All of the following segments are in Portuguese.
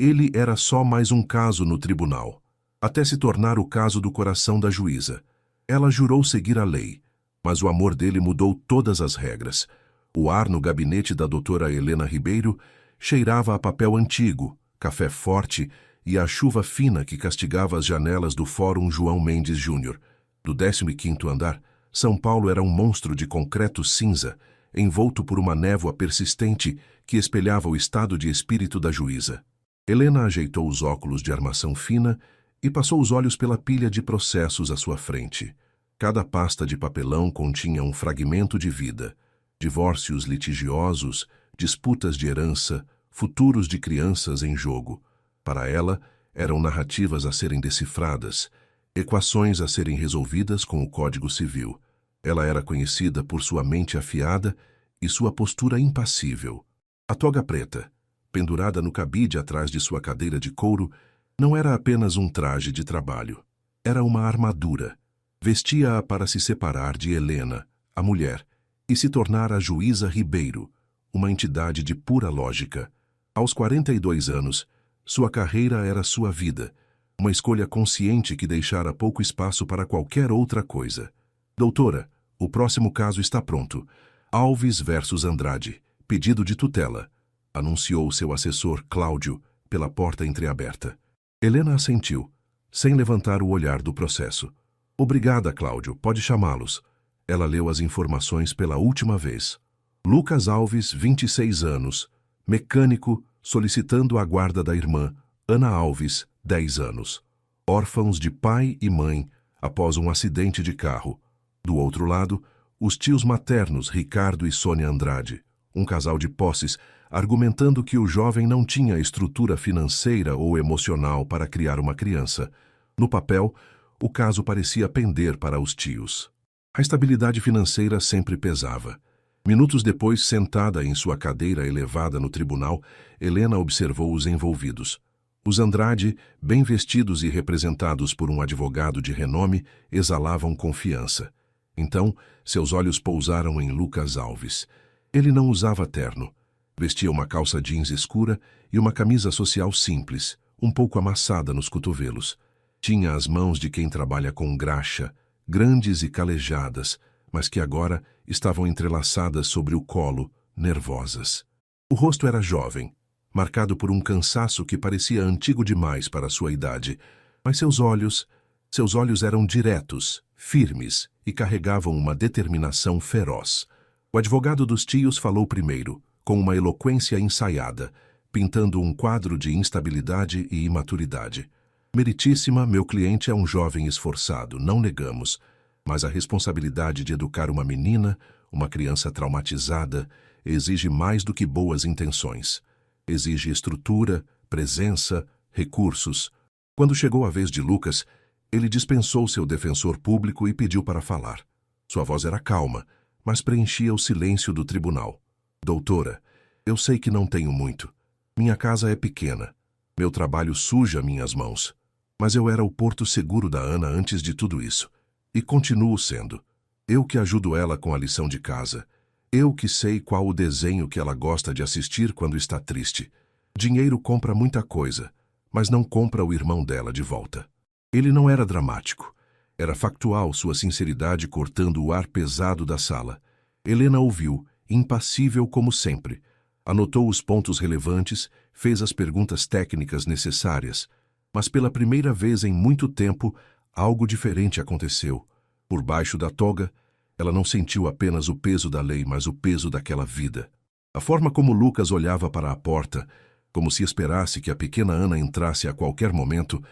Ele era só mais um caso no tribunal, até se tornar o caso do coração da juíza. Ela jurou seguir a lei, mas o amor dele mudou todas as regras. O ar no gabinete da doutora Helena Ribeiro cheirava a papel antigo, café forte e a chuva fina que castigava as janelas do Fórum João Mendes Júnior. Do 15º andar, São Paulo era um monstro de concreto cinza, envolto por uma névoa persistente que espelhava o estado de espírito da juíza. Helena ajeitou os óculos de armação fina e passou os olhos pela pilha de processos à sua frente. Cada pasta de papelão continha um fragmento de vida: divórcios litigiosos, disputas de herança, futuros de crianças em jogo. Para ela, eram narrativas a serem decifradas, equações a serem resolvidas com o Código Civil. Ela era conhecida por sua mente afiada e sua postura impassível. A toga preta, pendurada no cabide atrás de sua cadeira de couro, não era apenas um traje de trabalho. Era uma armadura. Vestia-a para se separar de Helena, a mulher, e se tornar a juíza Ribeiro, uma entidade de pura lógica. Aos 42 anos, sua carreira era sua vida, uma escolha consciente que deixara pouco espaço para qualquer outra coisa. Doutora, o próximo caso está pronto. Alves versus Andrade, pedido de tutela, anunciou seu assessor Cláudio pela porta entreaberta. Helena assentiu, sem levantar o olhar do processo. Obrigada, Cláudio, pode chamá-los. Ela leu as informações pela última vez. Lucas Alves, 26 anos, mecânico, solicitando a guarda da irmã, Ana Alves, 10 anos. Órfãos de pai e mãe após um acidente de carro. Do outro lado, os tios maternos Ricardo e Sônia Andrade, um casal de posses, argumentando que o jovem não tinha estrutura financeira ou emocional para criar uma criança. No papel, o caso parecia pender para os tios. A estabilidade financeira sempre pesava. Minutos depois, sentada em sua cadeira elevada no tribunal, Helena observou os envolvidos. Os Andrade, bem vestidos e representados por um advogado de renome, exalavam confiança. Então, seus olhos pousaram em Lucas Alves. Ele não usava terno. Vestia uma calça jeans escura e uma camisa social simples, um pouco amassada nos cotovelos. Tinha as mãos de quem trabalha com graxa, grandes e calejadas, mas que agora estavam entrelaçadas sobre o colo, nervosas. O rosto era jovem, marcado por um cansaço que parecia antigo demais para sua idade, mas seus olhos eram diretos, firmes e carregavam uma determinação feroz. O advogado dos tios falou primeiro, com uma eloquência ensaiada, pintando um quadro de instabilidade e imaturidade. Meritíssima, meu cliente é um jovem esforçado, não negamos, mas a responsabilidade de educar uma menina, uma criança traumatizada, exige mais do que boas intenções. Exige estrutura, presença, recursos. Quando chegou a vez de Lucas, ele dispensou seu defensor público e pediu para falar. Sua voz era calma, mas preenchia o silêncio do tribunal. Doutora, eu sei que não tenho muito. Minha casa é pequena. Meu trabalho suja minhas mãos. Mas eu era o porto seguro da Ana antes de tudo isso. E continuo sendo. Eu que ajudo ela com a lição de casa. Eu que sei qual o desenho que ela gosta de assistir quando está triste. Dinheiro compra muita coisa, mas não compra o irmão dela de volta. Ele não era dramático. Era factual sua sinceridade cortando o ar pesado da sala. Helena ouviu, impassível como sempre. Anotou os pontos relevantes, fez as perguntas técnicas necessárias. Mas pela primeira vez em muito tempo, algo diferente aconteceu. Por baixo da toga, ela não sentiu apenas o peso da lei, mas o peso daquela vida. A forma como Lucas olhava para a porta, como se esperasse que a pequena Ana entrasse a qualquer momento,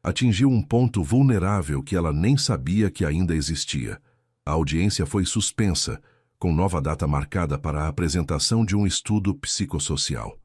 atingiu um ponto vulnerável que ela nem sabia que ainda existia. A audiência foi suspensa, com nova data marcada para a apresentação de um estudo psicossocial.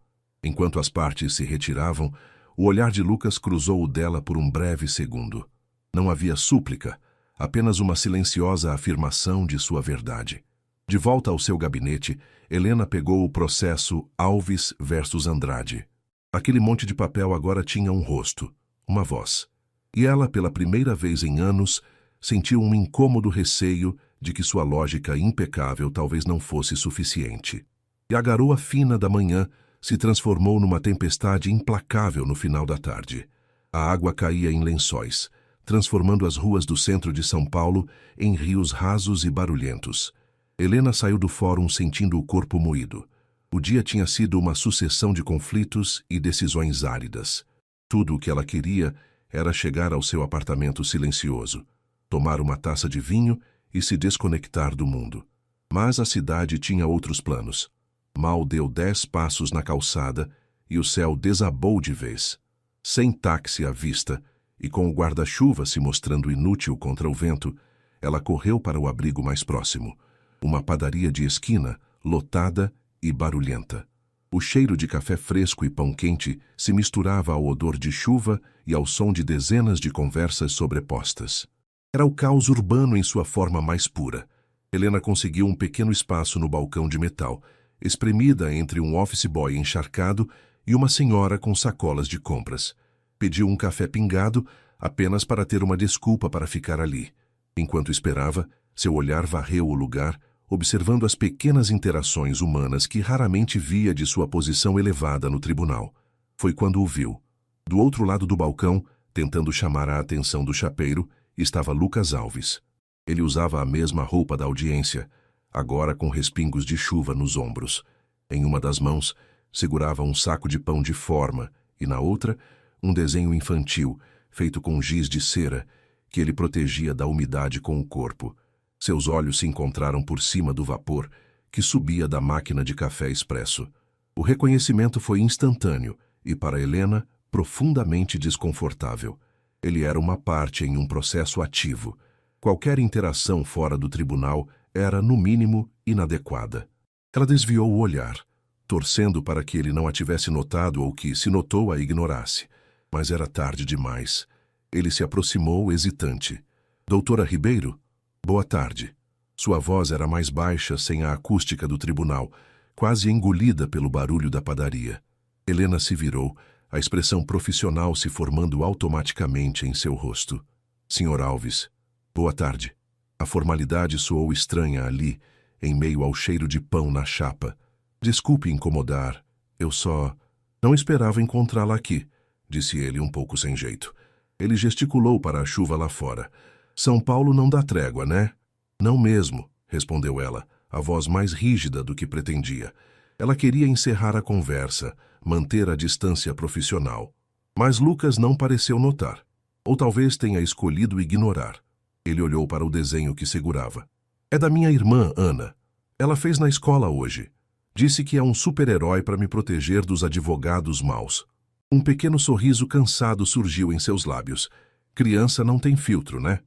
Enquanto as partes se retiravam, o olhar de Lucas cruzou o dela por um breve segundo. Não havia súplica, apenas uma silenciosa afirmação de sua verdade. De volta ao seu gabinete, Helena pegou o processo Alves versus Andrade. Aquele monte de papel agora tinha um rosto, uma voz. E ela, pela primeira vez em anos, sentiu um incômodo receio de que sua lógica impecável talvez não fosse suficiente. E a garoa fina da manhã se transformou numa tempestade implacável no final da tarde. A água caía em lençóis, transformando as ruas do centro de São Paulo em rios rasos e barulhentos. Helena saiu do fórum sentindo o corpo moído. O dia tinha sido uma sucessão de conflitos e decisões áridas. Tudo o que ela queria era chegar ao seu apartamento silencioso, tomar uma taça de vinho e se desconectar do mundo. Mas a cidade tinha outros planos. Mal deu 10 passos na calçada e o céu desabou de vez. Sem táxi à vista e com o guarda-chuva se mostrando inútil contra o vento, ela correu para o abrigo mais próximo, uma padaria de esquina, lotada e barulhenta. O cheiro de café fresco e pão quente se misturava ao odor de chuva e ao som de dezenas de conversas sobrepostas. Era o caos urbano em sua forma mais pura. Helena conseguiu um pequeno espaço no balcão de metal, espremida entre um office boy encharcado e uma senhora com sacolas de compras. Pediu um café pingado apenas para ter uma desculpa para ficar ali. Enquanto esperava, seu olhar varreu o lugar, observando as pequenas interações humanas que raramente via de sua posição elevada no tribunal. Foi quando o viu. Do outro lado do balcão, tentando chamar a atenção do chapeiro, estava Lucas Alves. Ele usava a mesma roupa da audiência, agora com respingos de chuva nos ombros. Em uma das mãos, segurava um saco de pão de forma e, na outra, um desenho infantil, feito com giz de cera, que ele protegia da umidade com o corpo. Seus olhos se encontraram por cima do vapor que subia da máquina de café expresso. O reconhecimento foi instantâneo e, para Helena, profundamente desconfortável. Ele era uma parte em um processo ativo. Qualquer interação fora do tribunal era, no mínimo, inadequada. Ela desviou o olhar, torcendo para que ele não a tivesse notado ou que, se notou, a ignorasse. Mas era tarde demais. Ele se aproximou, hesitante. Doutora Ribeiro? Boa tarde. Sua voz era mais baixa, sem a acústica do tribunal, quase engolida pelo barulho da padaria. Helena se virou, a expressão profissional se formando automaticamente em seu rosto. Senhor Alves, boa tarde. A formalidade soou estranha ali, em meio ao cheiro de pão na chapa. Desculpe incomodar, eu só... Não esperava encontrá-la aqui, disse ele um pouco sem jeito. Ele gesticulou para a chuva lá fora. São Paulo não dá trégua, né? Não mesmo, respondeu ela, a voz mais rígida do que pretendia. Ela queria encerrar a conversa, manter a distância profissional. Mas Lucas não pareceu notar. Ou talvez tenha escolhido ignorar. Ele olhou para o desenho que segurava. É da minha irmã, Ana. Ela fez na escola hoje. Disse que é um super-herói para me proteger dos advogados maus. Um pequeno sorriso cansado surgiu em seus lábios. Criança não tem filtro, né?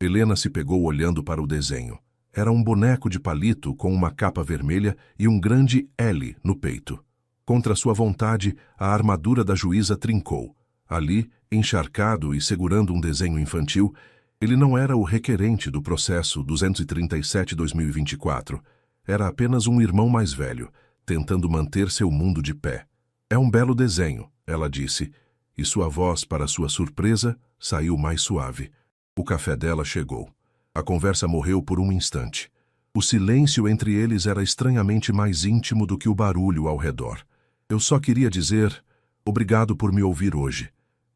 Helena se pegou olhando para o desenho. Era um boneco de palito com uma capa vermelha e um grande L no peito. Contra sua vontade, a armadura da juíza trincou. Ali, encharcado e segurando um desenho infantil, ele não era o requerente do processo 237-2024. Era apenas um irmão mais velho, tentando manter seu mundo de pé. É um belo desenho, ela disse, e sua voz, para sua surpresa, saiu mais suave. O café dela chegou. A conversa morreu por um instante. O silêncio entre eles era estranhamente mais íntimo do que o barulho ao redor. Eu só queria dizer, obrigado por me ouvir hoje.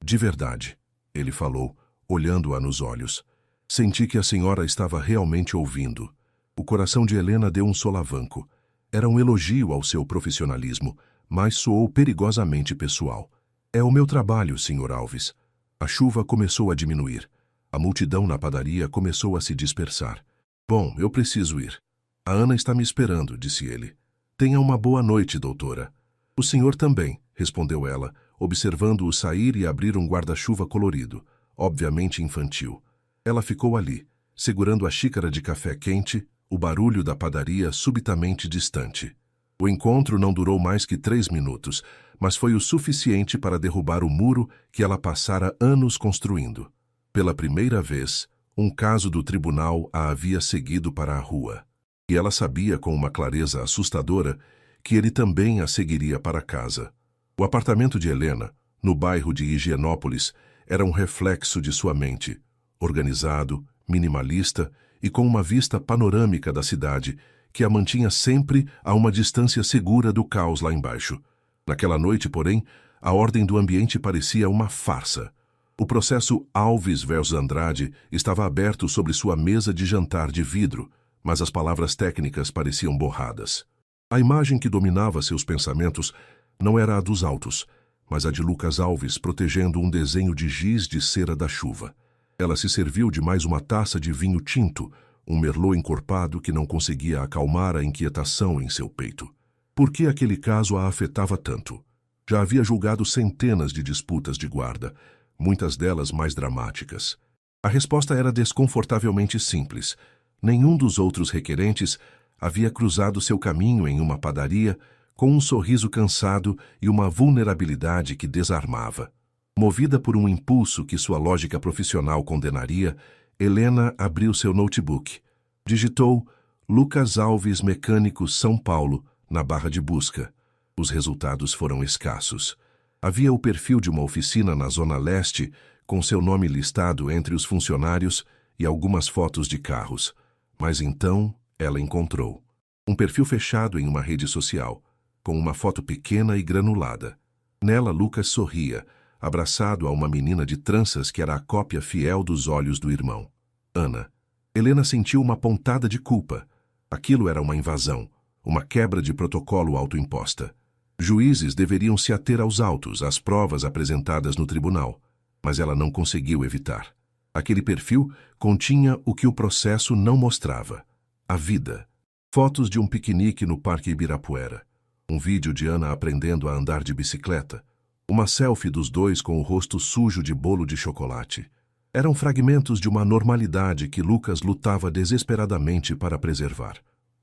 De verdade, ele falou, olhando-a nos olhos. Senti que a senhora estava realmente ouvindo. O coração de Helena deu um solavanco. Era um elogio ao seu profissionalismo, mas soou perigosamente pessoal. É o meu trabalho, Sr. Alves. A chuva começou a diminuir. A multidão na padaria começou a se dispersar. Bom, eu preciso ir. A Ana está me esperando, disse ele. Tenha uma boa noite, doutora. O senhor também, respondeu ela, observando-o sair e abrir um guarda-chuva colorido, obviamente infantil. Ela ficou ali, segurando a xícara de café quente, o barulho da padaria subitamente distante. O encontro não durou mais que 3 minutos, mas foi o suficiente para derrubar o muro que ela passara anos construindo. Pela primeira vez, um caso do tribunal a havia seguido para a rua. E ela sabia com uma clareza assustadora que ele também a seguiria para casa. O apartamento de Helena, no bairro de Higienópolis, era um reflexo de sua mente, organizado, minimalista e com uma vista panorâmica da cidade que a mantinha sempre a uma distância segura do caos lá embaixo. Naquela noite, porém, a ordem do ambiente parecia uma farsa. O processo Alves versus Andrade estava aberto sobre sua mesa de jantar de vidro, mas as palavras técnicas pareciam borradas. A imagem que dominava seus pensamentos não era a dos autos, mas a de Lucas Alves protegendo um desenho de giz de cera da chuva. Ela se serviu de mais uma taça de vinho tinto, um merlot encorpado que não conseguia acalmar a inquietação em seu peito. Por que aquele caso a afetava tanto? Já havia julgado centenas de disputas de guarda, muitas delas mais dramáticas. A resposta era desconfortavelmente simples. Nenhum dos outros requerentes havia cruzado seu caminho em uma padaria com um sorriso cansado e uma vulnerabilidade que desarmava. Movida por um impulso que sua lógica profissional condenaria, Helena abriu seu notebook. Digitou Lucas Alves Mecânico São Paulo na barra de busca. Os resultados foram escassos. Havia o perfil de uma oficina na Zona Leste, com seu nome listado entre os funcionários e algumas fotos de carros. Mas então ela encontrou um perfil fechado em uma rede social, com uma foto pequena e granulada. Nela, Lucas sorria, abraçado a uma menina de tranças que era a cópia fiel dos olhos do irmão, Ana. Helena sentiu uma pontada de culpa. Aquilo era uma invasão, uma quebra de protocolo autoimposta. Juízes deveriam se ater aos autos, às provas apresentadas no tribunal, mas ela não conseguiu evitar. Aquele perfil continha o que o processo não mostrava: a vida. Fotos de um piquenique no Parque Ibirapuera, um vídeo de Ana aprendendo a andar de bicicleta, uma selfie dos dois com o rosto sujo de bolo de chocolate. Eram fragmentos de uma normalidade que Lucas lutava desesperadamente para preservar.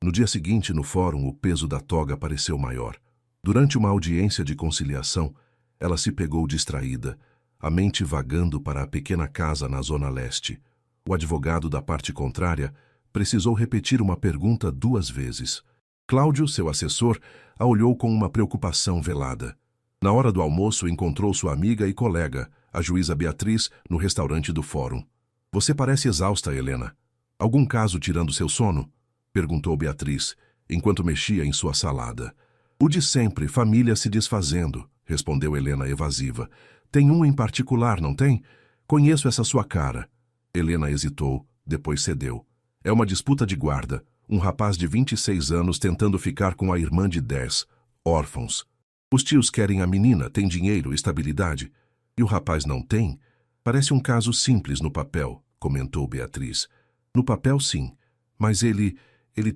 No dia seguinte, no fórum, o peso da toga pareceu maior. Durante uma audiência de conciliação, ela se pegou distraída, a mente vagando para a pequena casa na Zona Leste. O advogado da parte contrária precisou repetir uma pergunta 2 vezes. Cláudio, seu assessor, a olhou com uma preocupação velada. Na hora do almoço, encontrou sua amiga e colega, a juíza Beatriz, no restaurante do fórum. Você parece exausta, Helena. Algum caso tirando seu sono? Perguntou Beatriz, enquanto mexia em sua salada. O de sempre, família se desfazendo, respondeu Helena evasiva. Tem um em particular, não tem? Conheço essa sua cara. Helena hesitou, depois cedeu. É uma disputa de guarda. Um rapaz de 26 anos tentando ficar com a irmã de 10, órfãos. Os tios querem a menina, tem dinheiro, estabilidade. E o rapaz não tem? Parece um caso simples no papel, comentou Beatriz. No papel, sim. Mas ele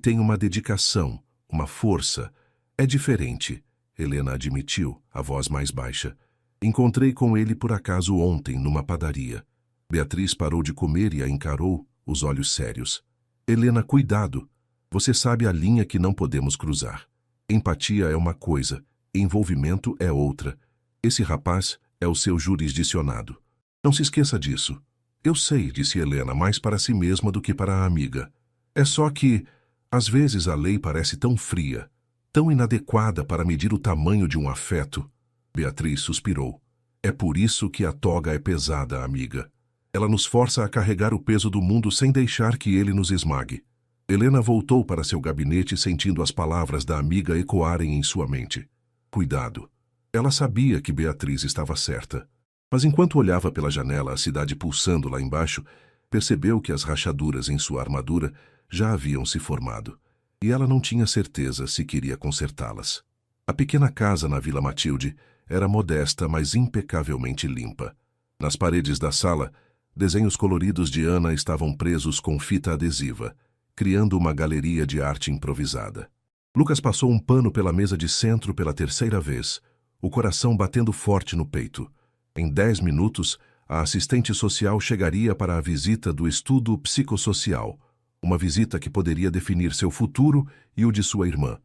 tem uma dedicação, uma força. É diferente, Helena admitiu, a voz mais baixa. Encontrei com ele por acaso ontem, numa padaria. Beatriz parou de comer e a encarou, os olhos sérios. Helena, cuidado. Você sabe a linha que não podemos cruzar. Empatia é uma coisa, envolvimento é outra. Esse rapaz é o seu jurisdicionado. Não se esqueça disso. Eu sei, disse Helena, mais para si mesma do que para a amiga. É só que, às vezes, a lei parece tão fria, tão inadequada para medir o tamanho de um afeto. Beatriz suspirou. É por isso que a toga é pesada, amiga. Ela nos força a carregar o peso do mundo sem deixar que ele nos esmague. Helena voltou para seu gabinete sentindo as palavras da amiga ecoarem em sua mente. Cuidado. Ela sabia que Beatriz estava certa. Mas enquanto olhava pela janela a cidade pulsando lá embaixo, percebeu que as rachaduras em sua armadura já haviam se formado. E ela não tinha certeza se queria consertá-las. A pequena casa na Vila Matilde era modesta, mas impecavelmente limpa. Nas paredes da sala, desenhos coloridos de Ana estavam presos com fita adesiva, criando uma galeria de arte improvisada. Lucas passou um pano pela mesa de centro pela 3ª vez, o coração batendo forte no peito. Em 10 minutos, a assistente social chegaria para a visita do estudo psicossocial, uma visita que poderia definir seu futuro e o de sua irmã.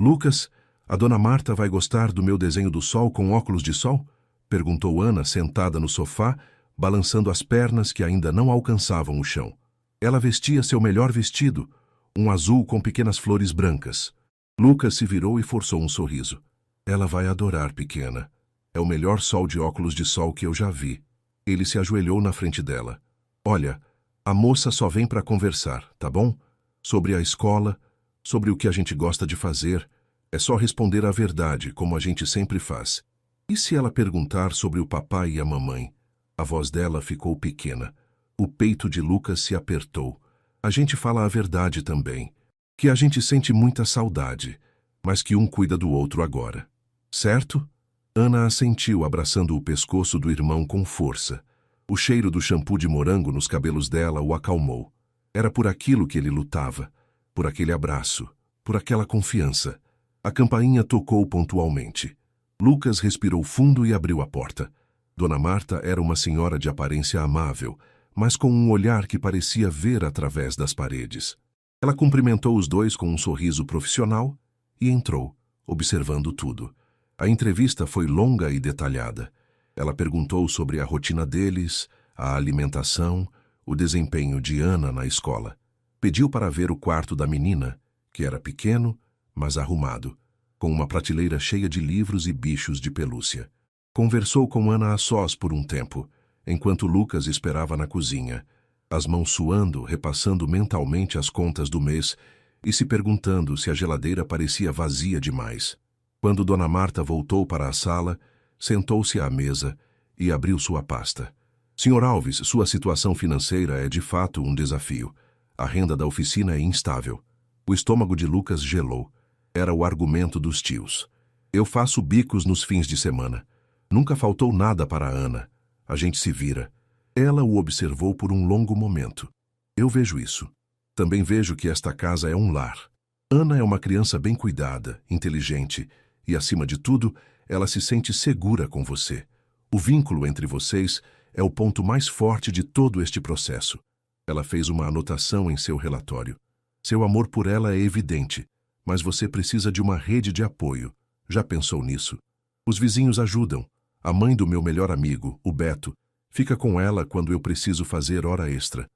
Lucas, a dona Marta vai gostar do meu desenho do sol com óculos de sol? Perguntou Ana, sentada no sofá, balançando as pernas que ainda não alcançavam o chão. Ela vestia seu melhor vestido, um azul com pequenas flores brancas. Lucas se virou e forçou um sorriso. Ela vai adorar, pequena. É o melhor sol de óculos de sol que eu já vi. Ele se ajoelhou na frente dela. Olha, a moça só vem para conversar, tá bom? Sobre a escola, sobre o que a gente gosta de fazer. É só responder a verdade, como a gente sempre faz. E se ela perguntar sobre o papai e a mamãe? A voz dela ficou pequena. O peito de Lucas se apertou. A gente fala a verdade também. Que a gente sente muita saudade, mas que um cuida do outro agora. Certo? Ana assentiu, abraçando o pescoço do irmão com força. O cheiro do shampoo de morango nos cabelos dela o acalmou. Era por aquilo que ele lutava. Por aquele abraço. Por aquela confiança. A campainha tocou pontualmente. Lucas respirou fundo e abriu a porta. Dona Marta era uma senhora de aparência amável, mas com um olhar que parecia ver através das paredes. Ela cumprimentou os dois com um sorriso profissional e entrou, observando tudo. A entrevista foi longa e detalhada. Ela perguntou sobre a rotina deles, a alimentação, o desempenho de Ana na escola. Pediu para ver o quarto da menina, que era pequeno, mas arrumado, com uma prateleira cheia de livros e bichos de pelúcia. Conversou com Ana a sós por um tempo, enquanto Lucas esperava na cozinha, as mãos suando, repassando mentalmente as contas do mês e se perguntando se a geladeira parecia vazia demais. Quando Dona Marta voltou para a sala, sentou-se à mesa e abriu sua pasta. Sr. Alves, sua situação financeira é de fato um desafio. A renda da oficina é instável. O estômago de Lucas gelou. Era o argumento dos tios. Eu faço bicos nos fins de semana. Nunca faltou nada para a Ana. A gente se vira. Ela o observou por um longo momento. Eu vejo isso. Também vejo que esta casa é um lar. Ana é uma criança bem cuidada, inteligente e, acima de tudo, ela se sente segura com você. O vínculo entre vocês é o ponto mais forte de todo este processo. Ela fez uma anotação em seu relatório. Seu amor por ela é evidente, mas você precisa de uma rede de apoio. Já pensou nisso? Os vizinhos ajudam. A mãe do meu melhor amigo, o Beto, fica com ela quando eu preciso fazer hora extra.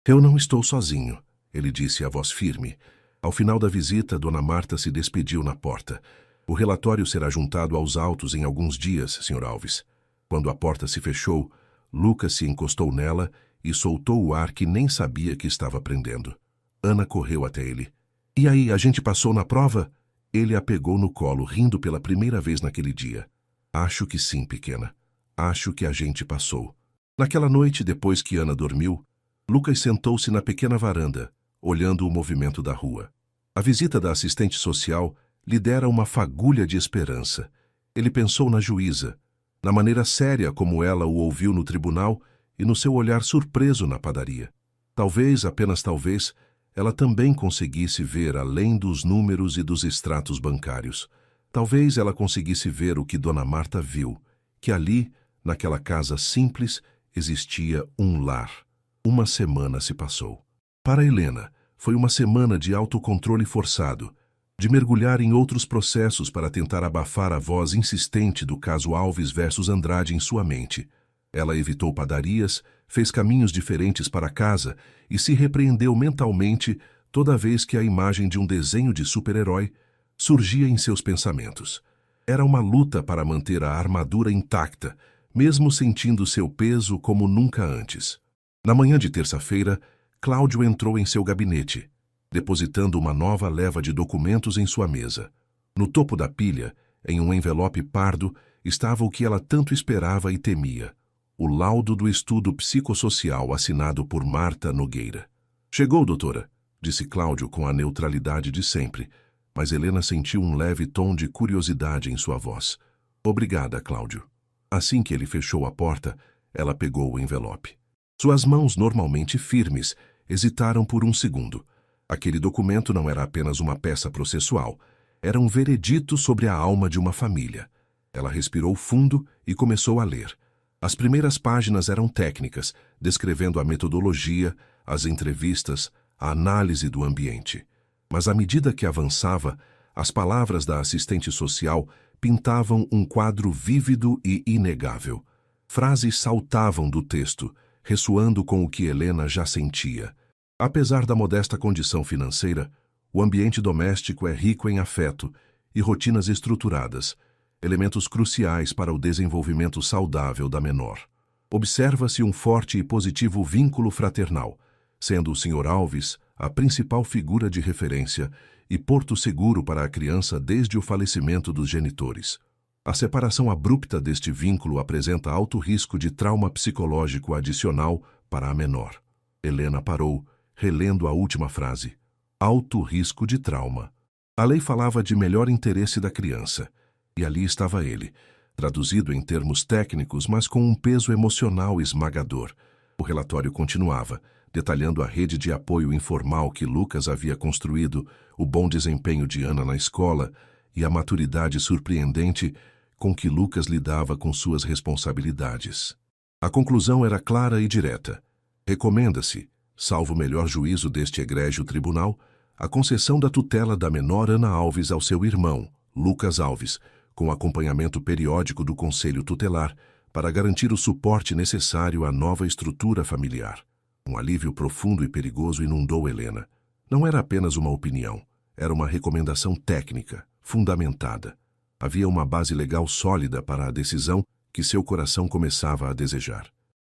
Eu não estou sozinho, ele disse a voz firme. Ao final da visita, Dona Marta se despediu na porta. O relatório será juntado aos autos em alguns dias, Sr. Alves. Quando a porta se fechou, Lucas se encostou nela e soltou o ar que nem sabia que estava prendendo. Ana correu até ele. E aí, a gente passou na prova? Ele a pegou no colo, rindo pela primeira vez naquele dia. Acho que sim, pequena. Acho que a gente passou. Naquela noite, depois que Ana dormiu, Lucas sentou-se na pequena varanda, olhando o movimento da rua. A visita da assistente social lhe dera uma fagulha de esperança. Ele pensou na juíza, na maneira séria como ela o ouviu no tribunal e no seu olhar surpreso na padaria. Talvez, apenas talvez, ela também conseguisse ver além dos números e dos extratos bancários. Talvez ela conseguisse ver o que Dona Marta viu, que ali, naquela casa simples, existia um lar. Uma semana se passou. Para Helena, foi uma semana de autocontrole forçado, de mergulhar em outros processos para tentar abafar a voz insistente do caso Alves versus Andrade em sua mente. Ela evitou padarias, fez caminhos diferentes para casa e se repreendeu mentalmente toda vez que a imagem de um desenho de super-herói surgia em seus pensamentos. Era uma luta para manter a armadura intacta, mesmo sentindo seu peso como nunca antes. Na manhã de terça-feira, Cláudio entrou em seu gabinete, depositando uma nova leva de documentos em sua mesa. No topo da pilha, em um envelope pardo, estava o que ela tanto esperava e temia: o laudo do estudo psicossocial assinado por Marta Nogueira. Chegou, doutora, disse Cláudio com a neutralidade de sempre, mas Helena sentiu um leve tom de curiosidade em sua voz. Obrigada, Cláudio. Assim que ele fechou a porta, ela pegou o envelope. Suas mãos, normalmente firmes, hesitaram por um segundo. Aquele documento não era apenas uma peça processual, era um veredito sobre a alma de uma família. Ela respirou fundo e começou a ler. As primeiras páginas eram técnicas, descrevendo a metodologia, as entrevistas, a análise do ambiente. Mas à medida que avançava, as palavras da assistente social pintavam um quadro vívido e inegável. Frases saltavam do texto, ressoando com o que Helena já sentia. Apesar da modesta condição financeira, o ambiente doméstico é rico em afeto e rotinas estruturadas, elementos cruciais para o desenvolvimento saudável da menor. Observa-se um forte e positivo vínculo fraternal, sendo o Sr. Alves, a principal figura de referência e porto seguro para a criança desde o falecimento dos genitores. A separação abrupta deste vínculo apresenta alto risco de trauma psicológico adicional para a menor. Helena parou, relendo a última frase. Alto risco de trauma. A lei falava de melhor interesse da criança, e ali estava ele, traduzido em termos técnicos, mas com um peso emocional esmagador. O relatório continuava, detalhando a rede de apoio informal que Lucas havia construído, o bom desempenho de Ana na escola e a maturidade surpreendente com que Lucas lidava com suas responsabilidades. A conclusão era clara e direta. Recomenda-se, salvo o melhor juízo deste egrégio tribunal, a concessão da tutela da menor Ana Alves ao seu irmão, Lucas Alves, com acompanhamento periódico do Conselho Tutelar, para garantir o suporte necessário à nova estrutura familiar. Um alívio profundo e perigoso inundou Helena. Não era apenas uma opinião, era uma recomendação técnica, fundamentada. Havia uma base legal sólida para a decisão que seu coração começava a desejar.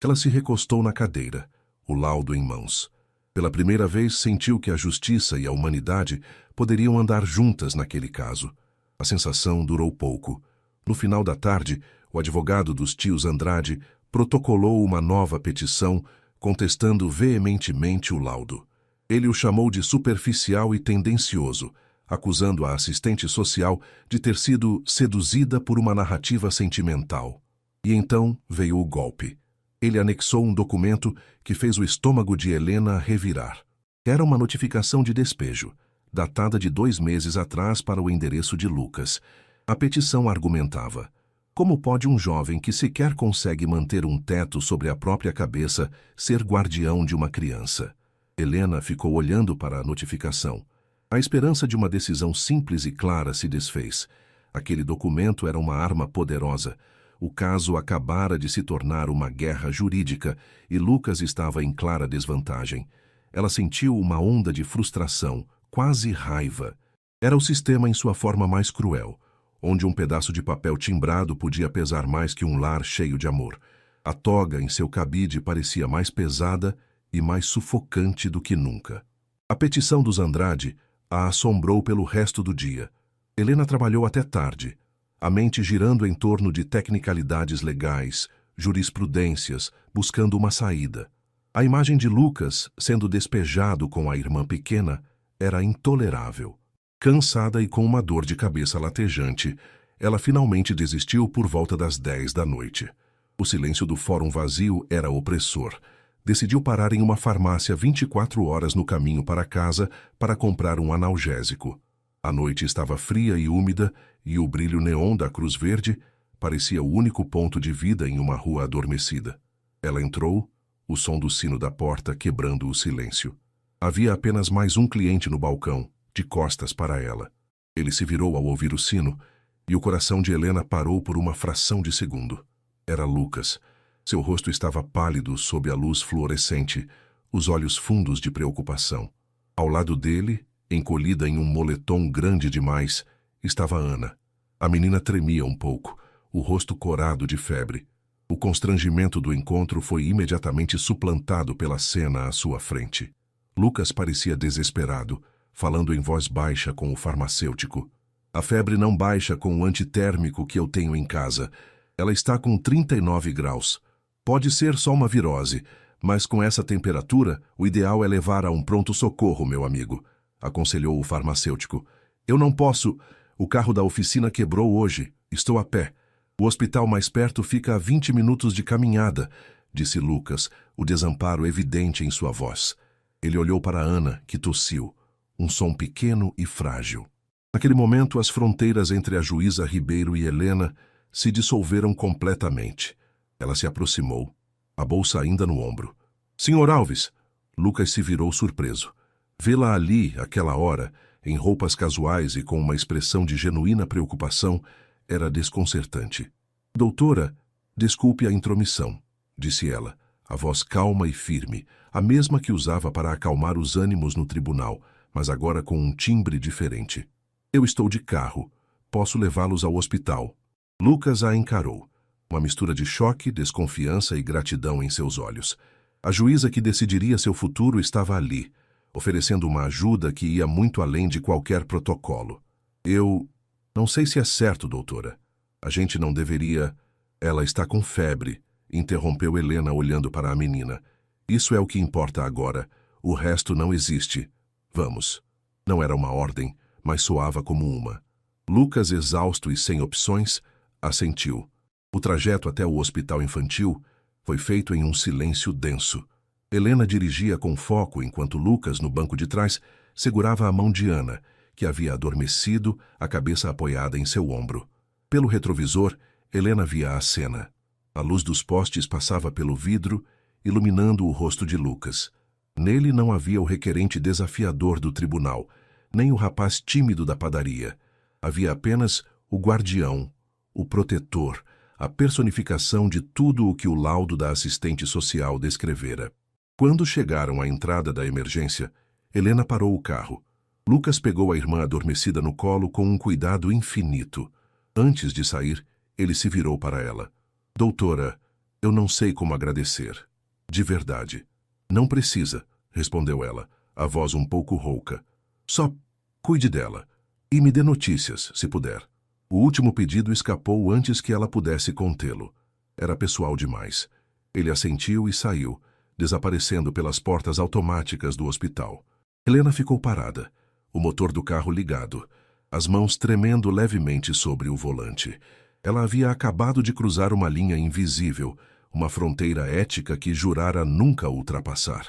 Ela se recostou na cadeira, o laudo em mãos. Pela primeira vez sentiu que a justiça e a humanidade poderiam andar juntas naquele caso. A sensação durou pouco. No final da tarde, o advogado dos tios Andrade protocolou uma nova petição contestando veementemente o laudo. Ele o chamou de superficial e tendencioso, acusando a assistente social de ter sido seduzida por uma narrativa sentimental. E então veio o golpe. Ele anexou um documento que fez o estômago de Helena revirar. Era uma notificação de despejo, datada de 2 meses atrás para o endereço de Lucas. A petição argumentava: como pode um jovem que sequer consegue manter um teto sobre a própria cabeça ser guardião de uma criança? Helena ficou olhando para a notificação. A esperança de uma decisão simples e clara se desfez. Aquele documento era uma arma poderosa. O caso acabara de se tornar uma guerra jurídica e Lucas estava em clara desvantagem. Ela sentiu uma onda de frustração, quase raiva. Era o sistema em sua forma mais cruel, onde um pedaço de papel timbrado podia pesar mais que um lar cheio de amor. A toga em seu cabide parecia mais pesada e mais sufocante do que nunca. A petição dos Andrade a assombrou pelo resto do dia. Helena trabalhou até tarde, a mente girando em torno de tecnicalidades legais, jurisprudências, buscando uma saída. A imagem de Lucas sendo despejado com a irmã pequena era intolerável. Cansada e com uma dor de cabeça latejante, ela finalmente desistiu por volta das 10 da noite. O silêncio do fórum vazio era opressor. Decidiu parar em uma farmácia 24 horas no caminho para casa para comprar um analgésico. A noite estava fria e úmida e o brilho neon da Cruz Verde parecia o único ponto de vida em uma rua adormecida. Ela entrou, o som do sino da porta quebrando o silêncio. Havia apenas mais um cliente no balcão, de costas para ela. Ele se virou ao ouvir o sino e o coração de Helena parou por uma fração de segundo. Era Lucas. Seu rosto estava pálido sob a luz fluorescente, os olhos fundos de preocupação. Ao lado dele, encolhida em um moletom grande demais, estava Ana. A menina tremia um pouco, o rosto corado de febre. O constrangimento do encontro foi imediatamente suplantado pela cena à sua frente. Lucas parecia desesperado, falando em voz baixa com o farmacêutico. A febre não baixa com o antitérmico que eu tenho em casa. Ela está com 39 graus. Pode ser só uma virose, mas com essa temperatura, o ideal é levar a um pronto-socorro, meu amigo, aconselhou o farmacêutico. Eu não posso. O carro da oficina quebrou hoje. Estou a pé. O hospital mais perto fica a 20 minutos de caminhada, disse Lucas, o desamparo evidente em sua voz. Ele olhou para Ana, que tossiu. Um som pequeno e frágil. Naquele momento, as fronteiras entre a juíza Ribeiro e Helena se dissolveram completamente. Ela se aproximou, a bolsa ainda no ombro. Senhor Alves! Lucas se virou surpreso. Vê-la ali, àquela hora, em roupas casuais e com uma expressão de genuína preocupação, era desconcertante. Doutora, desculpe a intromissão, disse ela, a voz calma e firme, a mesma que usava para acalmar os ânimos no tribunal, mas agora com um timbre diferente. Eu estou de carro. Posso levá-los ao hospital. Lucas a encarou. Uma mistura de choque, desconfiança e gratidão em seus olhos. A juíza que decidiria seu futuro estava ali. oferecendo uma ajuda que ia muito além de qualquer protocolo. Eu não sei se é certo, doutora. A gente não deveria... Ela está com febre, interrompeu Helena olhando para a menina. Isso é o que importa agora. O resto não existe. Vamos. Não era uma ordem, mas soava como uma. Lucas, exausto e sem opções, assentiu. O trajeto até o hospital infantil foi feito em um silêncio denso. Helena dirigia com foco enquanto Lucas, no banco de trás, segurava a mão de Ana, que havia adormecido, a cabeça apoiada em seu ombro. Pelo retrovisor, Helena via a cena. A luz dos postes passava pelo vidro, iluminando o rosto de Lucas. Nele não havia o requerente desafiador do tribunal, nem o rapaz tímido da padaria. Havia apenas o guardião, o protetor, a personificação de tudo o que o laudo da assistente social descrevera. Quando chegaram à entrada da emergência, Helena parou o carro. Lucas pegou a irmã adormecida no colo com um cuidado infinito. Antes de sair, ele se virou para ela. Doutora, eu não sei como agradecer. De verdade. Não precisa, respondeu ela, a voz um pouco rouca. Só cuide dela. E me dê notícias, se puder. O último pedido escapou antes que ela pudesse contê-lo. Era pessoal demais. Ele assentiu e saiu, desaparecendo pelas portas automáticas do hospital. Helena ficou parada, o motor do carro ligado, as mãos tremendo levemente sobre o volante. Ela havia acabado de cruzar uma linha invisível, uma fronteira ética que jurara nunca ultrapassar.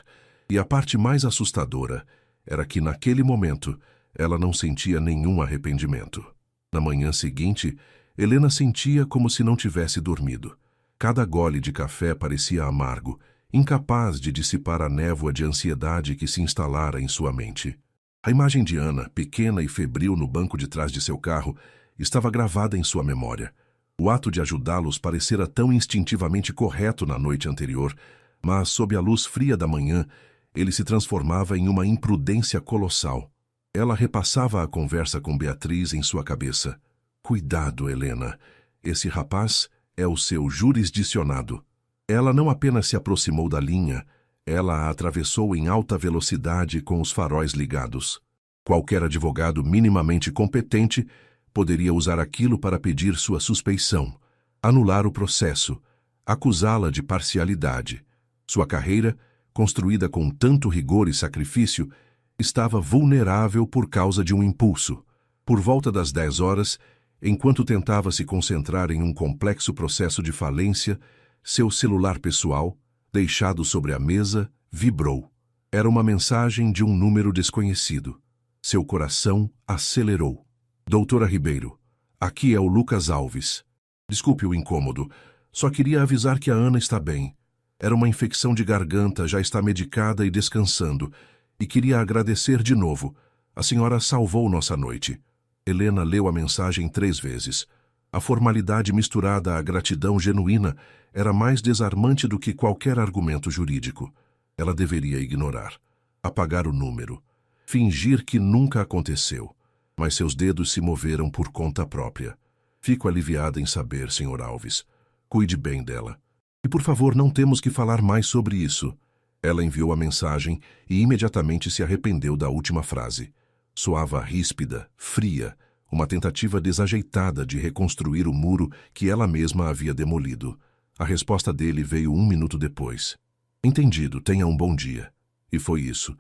E a parte mais assustadora era que, naquele momento, ela não sentia nenhum arrependimento. Na manhã seguinte, Helena sentia como se não tivesse dormido. Cada gole de café parecia amargo, incapaz de dissipar a névoa de ansiedade que se instalara em sua mente. A imagem de Ana, pequena e febril no banco de trás de seu carro, estava gravada em sua memória. O ato de ajudá-los parecera tão instintivamente correto na noite anterior, mas, sob a luz fria da manhã, ele se transformava em uma imprudência colossal. Ela repassava a conversa com Beatriz em sua cabeça. Cuidado, Helena. Esse rapaz é o seu jurisdicionado. Ela não apenas se aproximou da linha, ela a atravessou em alta velocidade com os faróis ligados. Qualquer advogado minimamente competente poderia usar aquilo para pedir sua suspeição, anular o processo, acusá-la de parcialidade. Sua carreira, construída com tanto rigor e sacrifício, estava vulnerável por causa de um impulso. Por volta das 10 horas, enquanto tentava se concentrar em um complexo processo de falência, seu celular pessoal, deixado sobre a mesa, vibrou. Era uma mensagem de um número desconhecido. Seu coração acelerou. Doutora Ribeiro, aqui é o Lucas Alves. Desculpe o incômodo, só queria avisar que a Ana está bem. Era uma infecção de garganta, já está medicada e descansando. E queria agradecer de novo. A senhora salvou nossa noite. Helena leu a mensagem 3 vezes. A formalidade misturada à gratidão genuína era mais desarmante do que qualquer argumento jurídico. Ela deveria ignorar, apagar o número, fingir que nunca aconteceu. Mas seus dedos se moveram por conta própria. Fico aliviada em saber, Sr. Alves. Cuide bem dela. E por favor, não temos que falar mais sobre isso. Ela enviou a mensagem e imediatamente se arrependeu da última frase. Soava ríspida, fria, uma tentativa desajeitada de reconstruir o muro que ela mesma havia demolido. A resposta dele veio 1 minuto depois. Entendido, tenha um bom dia. E foi isso.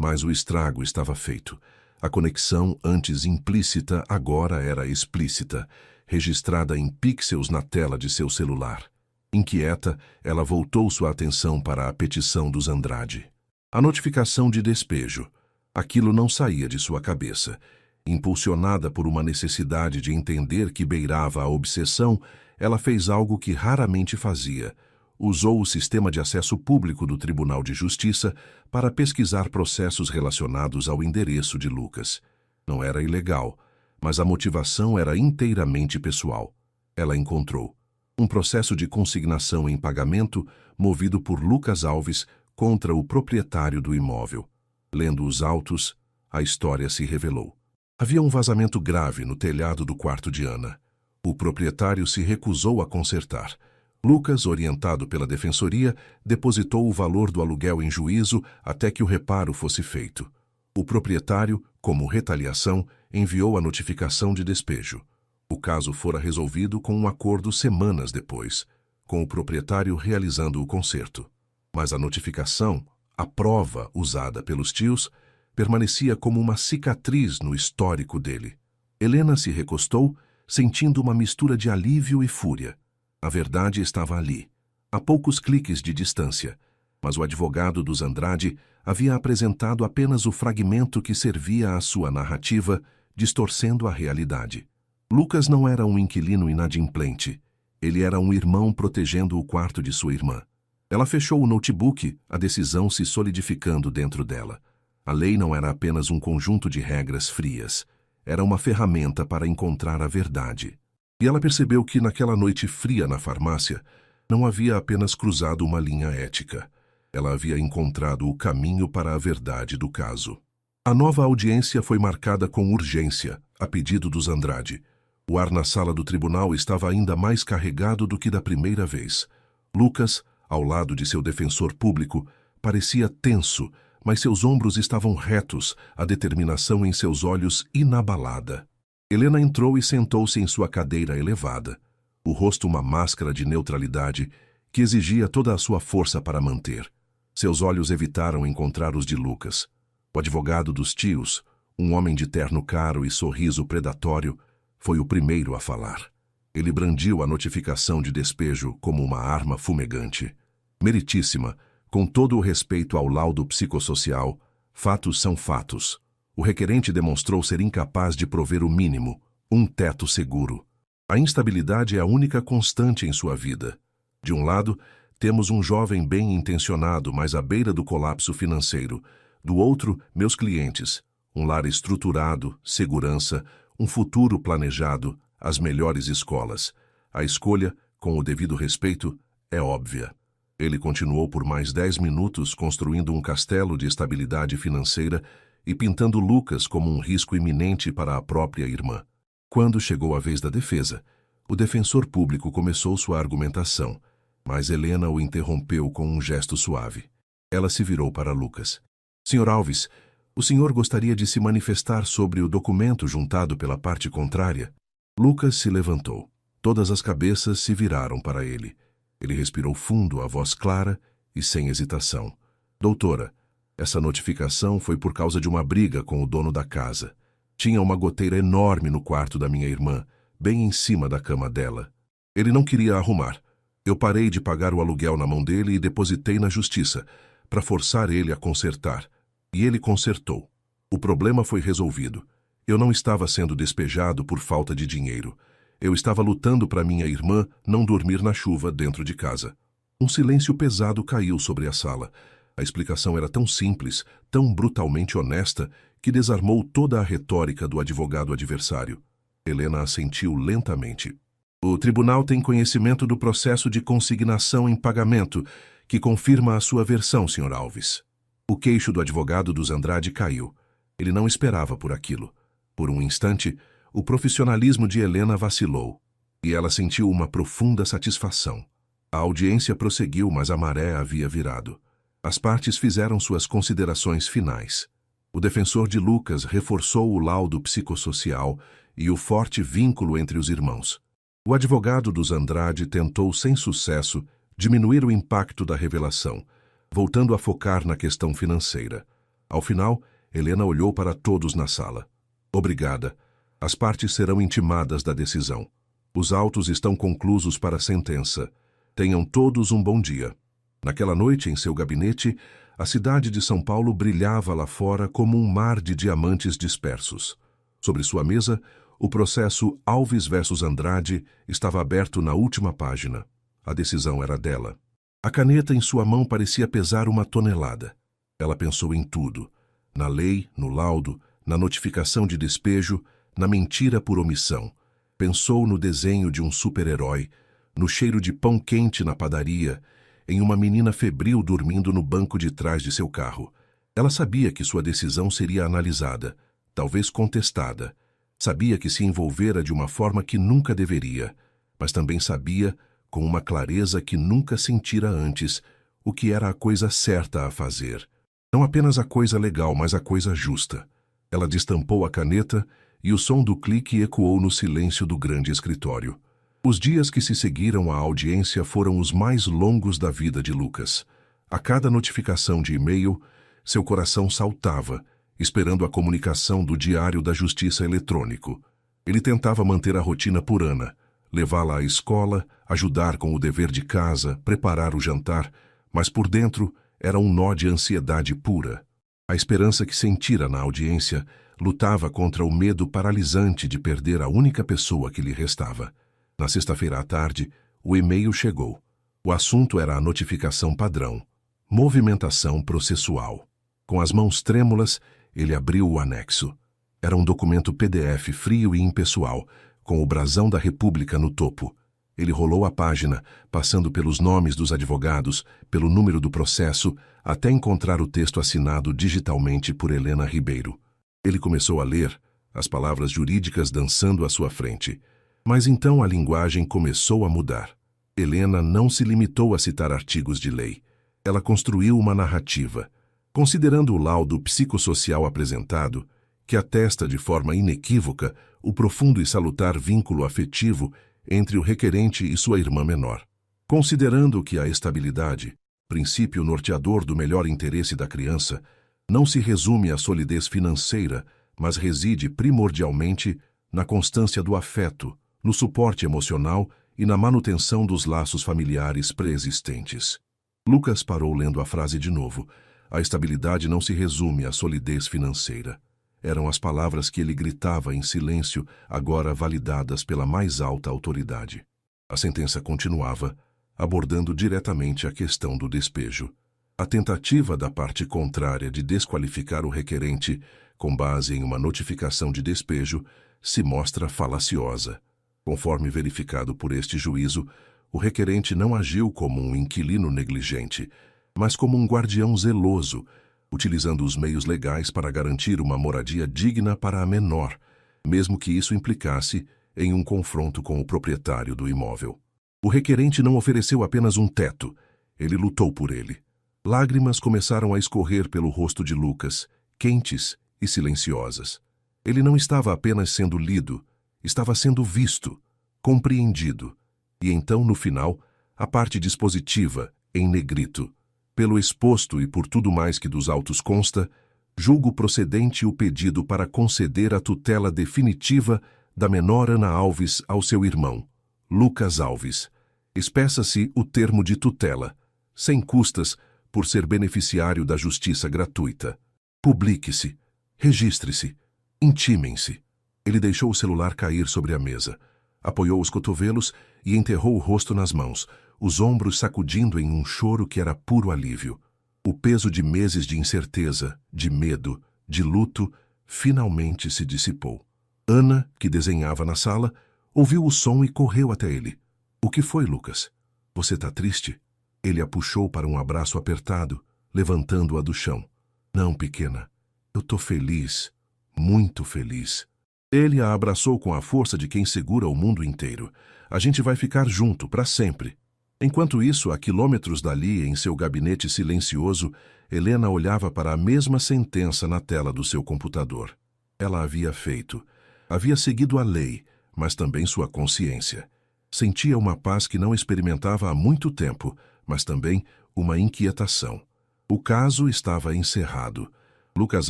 Mas o estrago estava feito. A conexão, antes implícita, agora era explícita, registrada em pixels na tela de seu celular. Inquieta, ela voltou sua atenção para a petição dos Andrade. A notificação de despejo. Aquilo não saía de sua cabeça. Impulsionada por uma necessidade de entender que beirava a obsessão, ela fez algo que raramente fazia. Usou o sistema de acesso público do Tribunal de Justiça para pesquisar processos relacionados ao endereço de Lucas. Não era ilegal, mas a motivação era inteiramente pessoal. Ela encontrou um processo de consignação em pagamento movido por Lucas Alves contra o proprietário do imóvel. Lendo os autos, a história se revelou. Havia um vazamento grave no telhado do quarto de Ana. O proprietário se recusou a consertar. Lucas, orientado pela defensoria, depositou o valor do aluguel em juízo até que o reparo fosse feito. O proprietário, como retaliação, enviou a notificação de despejo. O caso fora resolvido com um acordo semanas depois, com o proprietário realizando o conserto. Mas a notificação, a prova usada pelos tios, permanecia como uma cicatriz no histórico dele. Helena se recostou, sentindo uma mistura de alívio e fúria. A verdade estava ali, a poucos cliques de distância, mas o advogado dos Andrade havia apresentado apenas o fragmento que servia à sua narrativa, distorcendo a realidade. Lucas não era um inquilino inadimplente. Ele era um irmão protegendo o quarto de sua irmã. Ela fechou o notebook, a decisão se solidificando dentro dela. A lei não era apenas um conjunto de regras frias. Era uma ferramenta para encontrar a verdade. E ela percebeu que naquela noite fria na farmácia, não havia apenas cruzado uma linha ética. Ela havia encontrado o caminho para a verdade do caso. A nova audiência foi marcada com urgência, a pedido dos Andrade. O ar na sala do tribunal estava ainda mais carregado do que da primeira vez. Lucas, ao lado de seu defensor público, parecia tenso, mas seus ombros estavam retos, a determinação em seus olhos inabalada. Helena entrou e sentou-se em sua cadeira elevada, o rosto uma máscara de neutralidade que exigia toda a sua força para manter. Seus olhos evitaram encontrar os de Lucas. O advogado dos tios, um homem de terno caro e sorriso predatório, foi o primeiro a falar. Ele brandiu a notificação de despejo como uma arma fumegante. Meritíssima, com todo o respeito ao laudo psicossocial, fatos são fatos. O requerente demonstrou ser incapaz de prover o mínimo, um teto seguro. A instabilidade é a única constante em sua vida. De um lado, temos um jovem bem-intencionado, mas à beira do colapso financeiro. Do outro, meus clientes. Um lar estruturado, segurança, um futuro planejado, as melhores escolas. A escolha, com o devido respeito, é óbvia. Ele continuou por mais 10 minutos construindo um castelo de estabilidade financeira e pintando Lucas como um risco iminente para a própria irmã. Quando chegou a vez da defesa, o defensor público começou sua argumentação, mas Helena o interrompeu com um gesto suave. Ela se virou para Lucas. Sr. Alves, o senhor gostaria de se manifestar sobre o documento juntado pela parte contrária? Lucas se levantou. Todas as cabeças se viraram para ele. Ele respirou fundo, a voz clara e sem hesitação. Doutora, essa notificação foi por causa de uma briga com o dono da casa. Tinha uma goteira enorme no quarto da minha irmã, bem em cima da cama dela. Ele não queria arrumar. Eu parei de pagar o aluguel na mão dele e depositei na justiça, para forçar ele a consertar. E ele consertou. O problema foi resolvido. Eu não estava sendo despejado por falta de dinheiro. Eu estava lutando para minha irmã não dormir na chuva dentro de casa. Um silêncio pesado caiu sobre a sala. A explicação era tão simples, tão brutalmente honesta, que desarmou toda a retórica do advogado adversário. Helena assentiu lentamente. O tribunal tem conhecimento do processo de consignação em pagamento, que confirma a sua versão, Sr. Alves. O queixo do advogado dos Andrade caiu. Ele não esperava por aquilo. Por um instante, o profissionalismo de Helena vacilou, e ela sentiu uma profunda satisfação. A audiência prosseguiu, mas a maré havia virado. As partes fizeram suas considerações finais. O defensor de Lucas reforçou o laudo psicossocial e o forte vínculo entre os irmãos. O advogado dos Andrade tentou, sem sucesso, diminuir o impacto da revelação, voltando a focar na questão financeira. Ao final, Helena olhou para todos na sala. Obrigada. As partes serão intimadas da decisão. Os autos estão conclusos para a sentença. Tenham todos um bom dia. Naquela noite, em seu gabinete, a cidade de São Paulo brilhava lá fora como um mar de diamantes dispersos. Sobre sua mesa, o processo Alves versus Andrade estava aberto na última página. A decisão era dela. A caneta em sua mão parecia pesar 1 tonelada. Ela pensou em tudo. Na lei, no laudo, na notificação de despejo, na mentira por omissão. Pensou no desenho de um super-herói, no cheiro de pão quente na padaria, em uma menina febril dormindo no banco de trás de seu carro. Ela sabia que sua decisão seria analisada, talvez contestada. Sabia que se envolvera de uma forma que nunca deveria, mas também sabia, com uma clareza que nunca sentira antes, o que era a coisa certa a fazer. Não apenas a coisa legal, mas a coisa justa. Ela destampou a caneta e o som do clique ecoou no silêncio do grande escritório. Os dias que se seguiram à audiência foram os mais longos da vida de Lucas. A cada notificação de e-mail, seu coração saltava, esperando a comunicação do Diário da Justiça eletrônico. Ele tentava manter a rotina por Ana, levá-la à escola, ajudar com o dever de casa, preparar o jantar, mas por dentro era um nó de ansiedade pura. A esperança que sentira na audiência lutava contra o medo paralisante de perder a única pessoa que lhe restava. Na sexta-feira à tarde, o e-mail chegou. O assunto era a notificação padrão: movimentação processual. Com as mãos trêmulas, ele abriu o anexo. Era um documento PDF frio e impessoal, com o brasão da República no topo. Ele rolou a página, passando pelos nomes dos advogados, pelo número do processo, até encontrar o texto assinado digitalmente por Helena Ribeiro. Ele começou a ler, as palavras jurídicas dançando à sua frente. Mas então a linguagem começou a mudar. Helena não se limitou a citar artigos de lei. Ela construiu uma narrativa. Considerando o laudo psicossocial apresentado, que atesta de forma inequívoca o profundo e salutar vínculo afetivo entre o requerente e sua irmã menor. Considerando que a estabilidade, princípio norteador do melhor interesse da criança, não se resume à solidez financeira, mas reside primordialmente na constância do afeto, no suporte emocional e na manutenção dos laços familiares preexistentes. Lucas parou lendo a frase de novo. A estabilidade não se resume à solidez financeira. Eram as palavras que ele gritava em silêncio, agora validadas pela mais alta autoridade. A sentença continuava, abordando diretamente a questão do despejo. A tentativa da parte contrária de desqualificar o requerente, com base em uma notificação de despejo, se mostra falaciosa. Conforme verificado por este juízo, o requerente não agiu como um inquilino negligente, mas como um guardião zeloso, utilizando os meios legais para garantir uma moradia digna para a menor, mesmo que isso implicasse em um confronto com o proprietário do imóvel. O requerente não ofereceu apenas um teto, ele lutou por ele. Lágrimas começaram a escorrer pelo rosto de Lucas, quentes e silenciosas. Ele não estava apenas sendo lido, estava sendo visto, compreendido. E então, no final, a parte dispositiva, em negrito. Pelo exposto e por tudo mais que dos autos consta, julgo procedente o pedido para conceder a tutela definitiva da menor Ana Alves ao seu irmão, Lucas Alves. Espeça-se o termo de tutela, sem custas, por ser beneficiário da justiça gratuita. Publique-se, registre-se, intimem-se. Ele deixou o celular cair sobre a mesa, apoiou os cotovelos e enterrou o rosto nas mãos, os ombros sacudindo em um choro que era puro alívio. O peso de meses de incerteza, de medo, de luto, finalmente se dissipou. Ana, que desenhava na sala, ouviu o som e correu até ele. — O que foi, Lucas? Você tá triste? Ele a puxou para um abraço apertado, levantando-a do chão. — Não, pequena. Eu tô feliz, muito feliz. Ele a abraçou com a força de quem segura o mundo inteiro. A gente vai ficar junto, para sempre. Enquanto isso, a quilômetros dali, em seu gabinete silencioso, Helena olhava para a mesma sentença na tela do seu computador. Ela havia feito. Havia seguido a lei, mas também sua consciência. Sentia uma paz que não experimentava há muito tempo, mas também uma inquietação. O caso estava encerrado. Lucas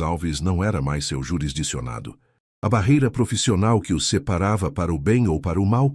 Alves não era mais seu jurisdicionado. A barreira profissional que os separava para o bem ou para o mal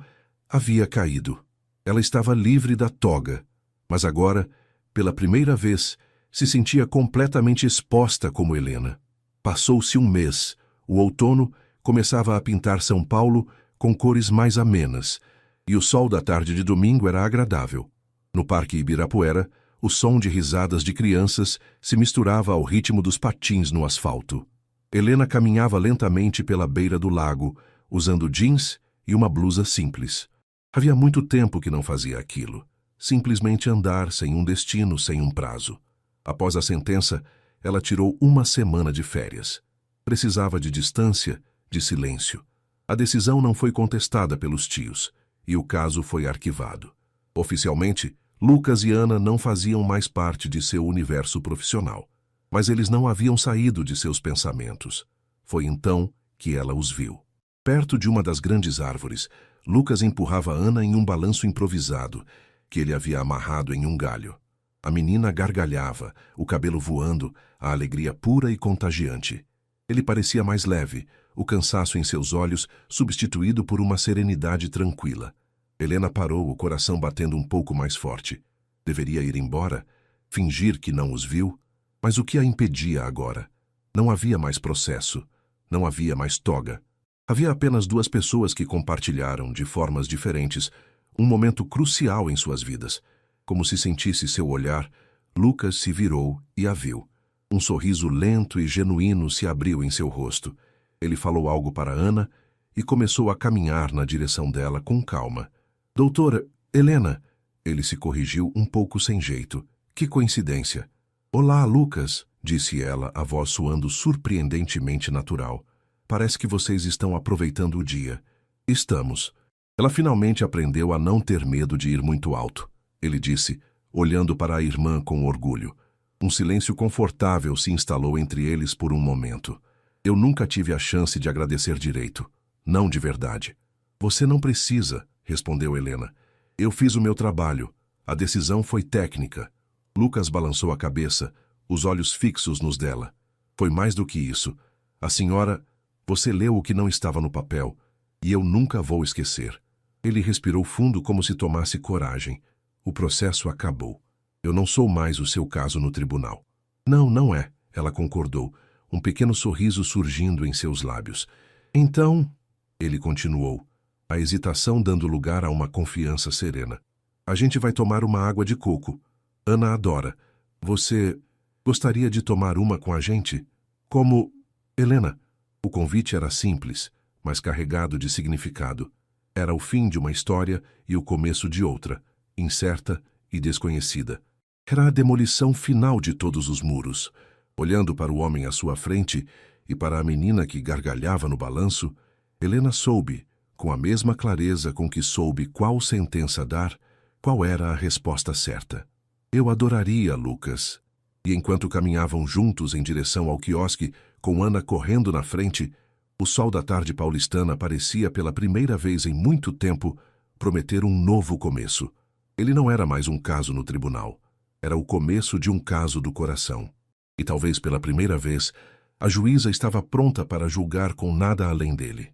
havia caído. Ela estava livre da toga, mas agora, pela primeira vez, se sentia completamente exposta como Helena. Passou-se um mês. O outono começava a pintar São Paulo com cores mais amenas, e o sol da tarde de domingo era agradável. No Parque Ibirapuera, o som de risadas de crianças se misturava ao ritmo dos patins no asfalto. Helena caminhava lentamente pela beira do lago, usando jeans e uma blusa simples. Havia muito tempo que não fazia aquilo. Simplesmente andar sem um destino, sem um prazo. Após a sentença, ela tirou uma semana de férias. Precisava de distância, de silêncio. A decisão não foi contestada pelos tios, e o caso foi arquivado. Oficialmente, Lucas e Ana não faziam mais parte de seu universo profissional, mas eles não haviam saído de seus pensamentos. Foi então que ela os viu. Perto de uma das grandes árvores, Lucas empurrava Ana em um balanço improvisado, que ele havia amarrado em um galho. A menina gargalhava, o cabelo voando, a alegria pura e contagiante. Ele parecia mais leve, o cansaço em seus olhos substituído por uma serenidade tranquila. Helena parou, o coração batendo um pouco mais forte. Deveria ir embora, fingir que não os viu, mas o que a impedia agora? Não havia mais processo, não havia mais toga. Havia apenas duas pessoas que compartilharam, de formas diferentes, um momento crucial em suas vidas. Como se sentisse seu olhar, Lucas se virou e a viu. Um sorriso lento e genuíno se abriu em seu rosto. Ele falou algo para Ana e começou a caminhar na direção dela com calma. Doutora, Helena, ele se corrigiu um pouco sem jeito. Que coincidência. Olá, Lucas, disse ela, a voz soando surpreendentemente natural. Parece que vocês estão aproveitando o dia. Estamos. Ela finalmente aprendeu a não ter medo de ir muito alto. Ele disse, olhando para a irmã com orgulho. Um silêncio confortável se instalou entre eles por um momento. Eu nunca tive a chance de agradecer direito. Não de verdade. Você não precisa, respondeu Helena. Eu fiz o meu trabalho. A decisão foi técnica. Lucas balançou a cabeça, os olhos fixos nos dela. Foi mais do que isso. A senhora... Você leu o que não estava no papel, e eu nunca vou esquecer. Ele respirou fundo como se tomasse coragem. O processo acabou. Eu não sou mais o seu caso no tribunal. Não, não é, ela concordou, um pequeno sorriso surgindo em seus lábios. Então, ele continuou, a hesitação dando lugar a uma confiança serena. A gente vai tomar uma água de coco. Ana adora. Você gostaria de tomar uma com a gente? Como... Helena... O convite era simples, mas carregado de significado. Era o fim de uma história e o começo de outra, incerta e desconhecida. Era a demolição final de todos os muros. Olhando para o homem à sua frente e para a menina que gargalhava no balanço, Helena soube, com a mesma clareza com que soube qual sentença dar, qual era a resposta certa. Eu adoraria, Lucas. E enquanto caminhavam juntos em direção ao quiosque, com Ana correndo na frente, o sol da tarde paulistana parecia pela primeira vez em muito tempo prometer um novo começo. Ele não era mais um caso no tribunal. Era o começo de um caso do coração. E talvez pela primeira vez, a juíza estava pronta para julgar com nada além dele.